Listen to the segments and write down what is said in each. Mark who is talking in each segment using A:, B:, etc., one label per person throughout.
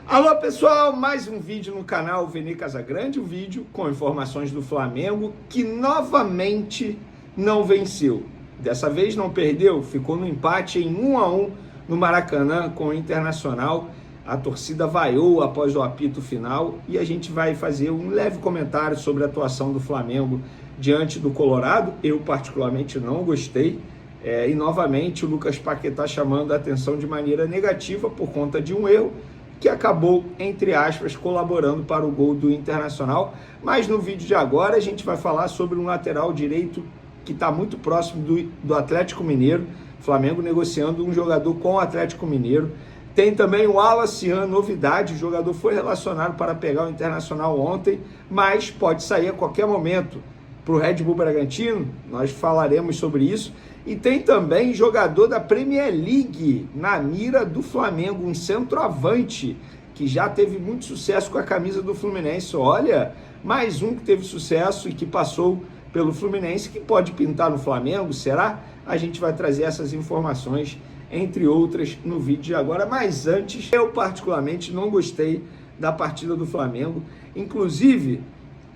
A: Alô pessoal, mais um vídeo no canal Vene Casagrande, um vídeo com informações do Flamengo que novamente não venceu. Dessa vez não perdeu, ficou no empate em 1-1 no Maracanã com o Internacional. A torcida vaiou após o apito final e a gente vai fazer um leve comentário sobre a atuação do Flamengo diante do Colorado. Eu particularmente não gostei. E novamente o Lucas Paquetá chamando a atenção de maneira negativa por conta de um erro que acabou, entre aspas, colaborando para o gol do Internacional. Mas no vídeo de agora a gente vai falar sobre um lateral direito que está muito próximo do Atlético Mineiro. Flamengo negociando um jogador com o Atlético Mineiro. Tem também o Wallace, novidade, o jogador foi relacionado para pegar o Internacional ontem, mas pode sair a qualquer momento para o Red Bull Bragantino, nós falaremos sobre isso. E tem também jogador da Premier League na mira do Flamengo, um centroavante que já teve muito sucesso com a camisa do Fluminense. Olha, mais um que teve sucesso e que passou pelo Fluminense, que pode pintar no Flamengo, será? A gente vai trazer essas informações, entre outras, no vídeo de agora. Mas antes, eu particularmente não gostei da partida do Flamengo. Inclusive,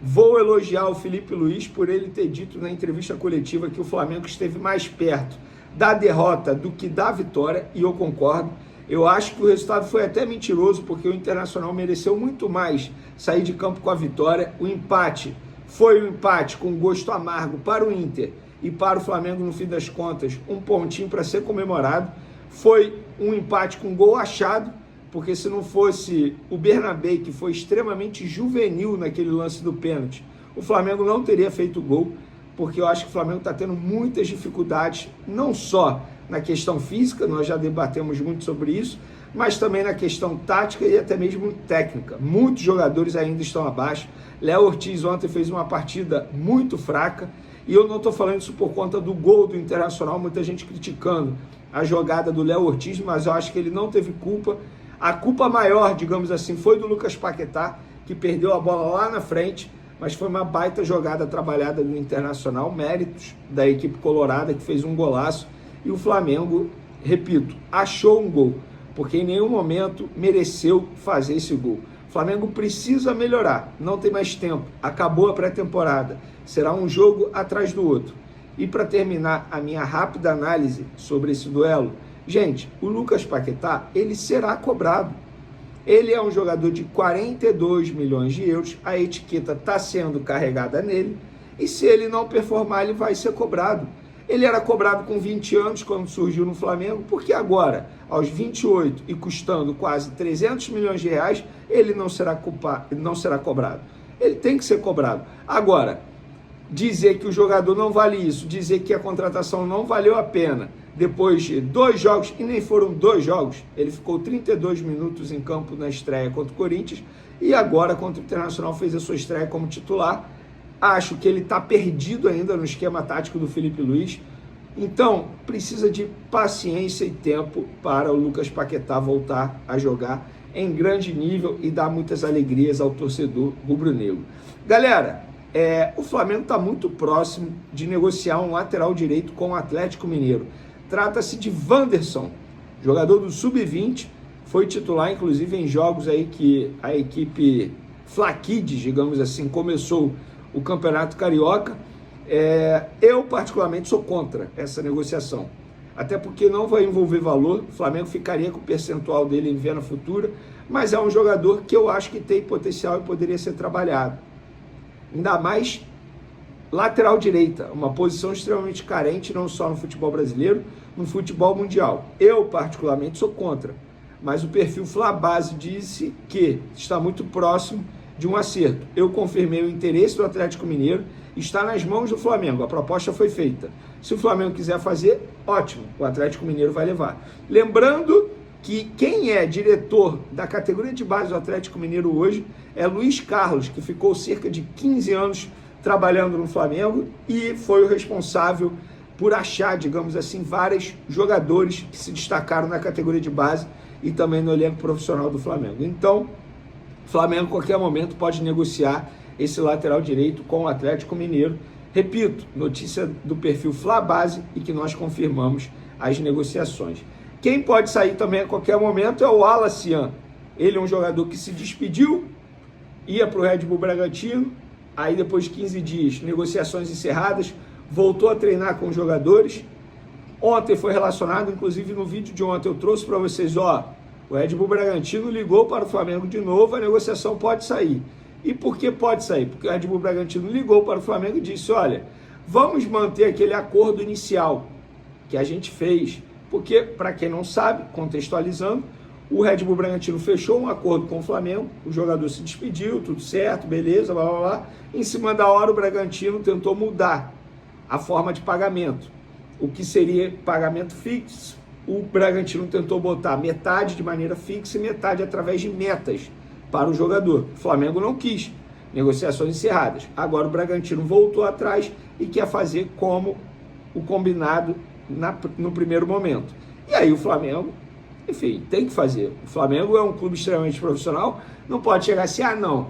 A: vou elogiar o Felipe Luiz por ele ter dito na entrevista coletiva que o Flamengo esteve mais perto da derrota do que da vitória, e eu concordo. Eu acho que o resultado foi até mentiroso, porque o Internacional mereceu muito mais sair de campo com a vitória. O empate foi um empate com gosto amargo para o Inter e para o Flamengo, no fim das contas, um pontinho para ser comemorado. Foi um empate com gol achado, porque se não fosse o Bernabé, que foi extremamente juvenil naquele lance do pênalti, o Flamengo não teria feito gol, porque eu acho que o Flamengo está tendo muitas dificuldades, não só na questão física, nós já debatemos muito sobre isso, mas também na questão tática e até mesmo técnica. Muitos jogadores ainda estão abaixo. Léo Ortiz ontem fez uma partida muito fraca, e eu não estou falando isso por conta do gol do Internacional, muita gente criticando a jogada do Léo Ortiz, mas eu acho que ele não teve culpa. A culpa maior, digamos assim, foi do Lucas Paquetá, que perdeu a bola lá na frente, mas foi uma baita jogada trabalhada do Internacional, méritos da equipe colorada, que fez um golaço, e o Flamengo, repito, achou um gol, porque em nenhum momento mereceu fazer esse gol. O Flamengo precisa melhorar, não tem mais tempo, acabou a pré-temporada, será um jogo atrás do outro. E para terminar a minha rápida análise sobre esse duelo, gente, o Lucas Paquetá, ele será cobrado. Ele é um jogador de 42 milhões de euros, a etiqueta está sendo carregada nele, e se ele não performar, ele vai ser cobrado. Ele era cobrado com 20 anos quando surgiu no Flamengo, porque agora, aos 28 e custando quase 300 milhões de reais, ele não será cobrado. Ele tem que ser cobrado. Agora, dizer que o jogador não vale isso, dizer que a contratação não valeu a pena, depois de 2 jogos, e nem foram 2 jogos, ele ficou 32 minutos em campo na estreia contra o Corinthians, e agora contra o Internacional fez a sua estreia como titular. Acho que ele está perdido ainda no esquema tático do Felipe Luiz, então precisa de paciência e tempo para o Lucas Paquetá voltar a jogar em grande nível e dar muitas alegrias ao torcedor rubro-negro. Galera, o Flamengo está muito próximo de negociar um lateral direito com o Atlético Mineiro. Trata-se de Wanderson, jogador do Sub-20, foi titular inclusive em jogos aí que a equipe Flaquides, digamos assim, começou o Campeonato Carioca. Eu particularmente sou contra essa negociação, até porque não vai envolver valor, o Flamengo ficaria com o percentual dele em venda futura, mas é um jogador que eu acho que tem potencial e poderia ser trabalhado. Ainda mais lateral direita, uma posição extremamente carente, não só no futebol brasileiro, no futebol mundial. Eu, particularmente, sou contra, mas o perfil Flabase disse que está muito próximo de um acerto. Eu confirmei o interesse do Atlético Mineiro, está nas mãos do Flamengo, a proposta foi feita. Se o Flamengo quiser fazer, ótimo, o Atlético Mineiro vai levar. Lembrando que quem é diretor da categoria de base do Atlético Mineiro hoje é Luiz Carlos, que ficou cerca de 15 anos trabalhando no Flamengo e foi o responsável por achar, digamos assim, vários jogadores que se destacaram na categoria de base e também no elenco profissional do Flamengo. Então, o Flamengo, a qualquer momento, pode negociar esse lateral direito com o Atlético Mineiro. Repito, notícia do perfil Flabase e que nós confirmamos as negociações. Quem pode sair também a qualquer momento é o Wallace, Ele é um jogador que se despediu, ia para o Red Bull Bragantino, aí depois de 15 dias, negociações encerradas, voltou a treinar com os jogadores. Ontem foi relacionado, inclusive no vídeo de ontem eu trouxe para vocês, ó, o Red Bull Bragantino ligou para o Flamengo de novo, a negociação pode sair. E por que pode sair? Porque o Red Bull Bragantino ligou para o Flamengo e disse, olha, vamos manter aquele acordo inicial que a gente fez. Porque, para quem não sabe, contextualizando, o Red Bull Bragantino fechou um acordo com o Flamengo, o jogador se despediu, tudo certo, beleza, blá blá blá. Em cima da hora o Bragantino tentou mudar a forma de pagamento. O que seria pagamento fixo, o Bragantino tentou botar metade de maneira fixa e metade através de metas para o jogador. O Flamengo não quis, negociações encerradas. Agora o Bragantino voltou atrás e quer fazer como o combinado no primeiro momento. E aí o Flamengo, enfim, tem que fazer. O Flamengo é um clube extremamente profissional, não pode chegar assim, ah não,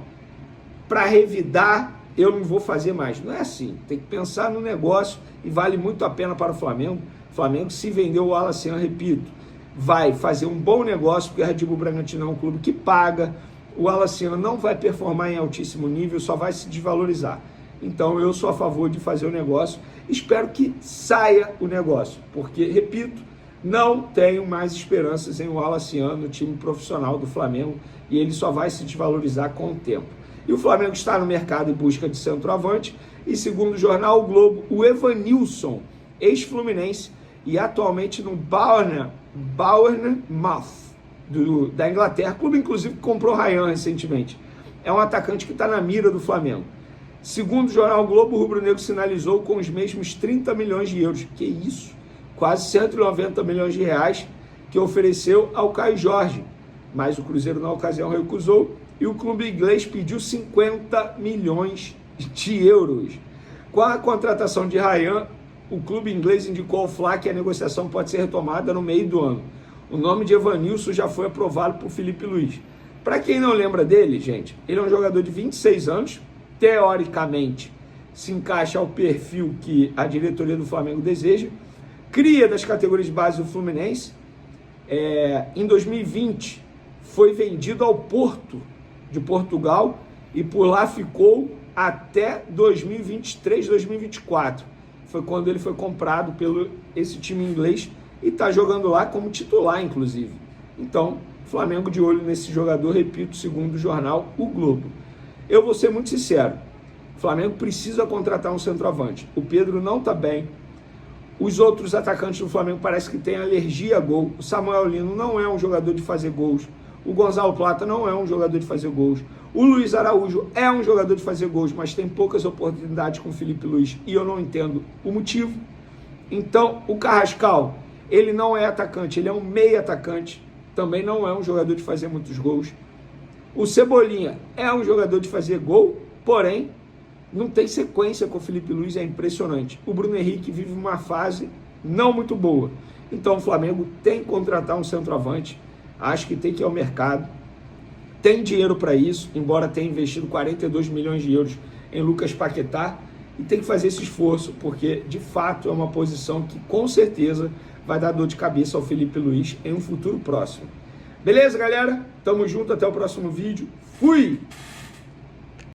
A: para revidar eu não vou fazer mais. Não é assim, tem que pensar no negócio e vale muito a pena para o Flamengo. O Flamengo, se vender o Wallace, repito, vai fazer um bom negócio, porque o Red Bull Bragantino é um clube que paga, o Wallace não vai performar em altíssimo nível, só vai se desvalorizar. Então eu sou a favor de fazer o negócio, espero que saia o negócio, porque, repito, não tenho mais esperanças em Wallace no time profissional do Flamengo, e ele só vai se desvalorizar com o tempo. E o Flamengo está no mercado em busca de centroavante, e segundo o jornal O Globo, o Evanilson, ex-fluminense, e atualmente no Bournemouth, da Inglaterra, clube inclusive que comprou Ryan recentemente. É um atacante que está na mira do Flamengo. Segundo o jornal o Globo, o rubro-negro sinalizou com os mesmos 30 milhões de euros, que isso, quase 190 milhões de reais, que ofereceu ao Caio Jorge, mas o Cruzeiro na ocasião recusou, e o clube inglês pediu 50 milhões de euros. Com a contratação de Ryan, o clube inglês indicou ao Fla que a negociação pode ser retomada no meio do ano. O nome de Evanilson já foi aprovado por Felipe Luiz. Para quem não lembra dele, gente, ele é um jogador de 26 anos, teoricamente se encaixa ao perfil que a diretoria do Flamengo deseja, cria das categorias de base do Fluminense, em 2020 foi vendido ao Porto de Portugal e por lá ficou até 2023, 2024. Foi quando ele foi comprado pelo esse time inglês e está jogando lá como titular, inclusive. Então, Flamengo de olho nesse jogador, repito, segundo o jornal O Globo. Eu vou ser muito sincero, o Flamengo precisa contratar um centroavante. O Pedro não está bem. Os outros atacantes do Flamengo parece que têm alergia a gol. O Samuel Lino não é um jogador de fazer gols. O Gonzalo Plata não é um jogador de fazer gols. O Luiz Araújo é um jogador de fazer gols, mas tem poucas oportunidades com o Felipe Luiz e eu não entendo o motivo. Então, o Carrascal, ele não é atacante, ele é um meio atacante, também não é um jogador de fazer muitos gols. O Cebolinha é um jogador de fazer gol, porém, não tem sequência com o Felipe Luiz, é impressionante. O Bruno Henrique vive uma fase não muito boa. Então, o Flamengo tem que contratar um centroavante, acho que tem que ir ao mercado, tem dinheiro para isso, embora tenha investido 42 milhões de euros em Lucas Paquetá, e tem que fazer esse esforço, porque de fato é uma posição que com certeza vai dar dor de cabeça ao Felipe Luiz em um futuro próximo. Beleza, galera? Tamo junto, até o próximo vídeo. Fui!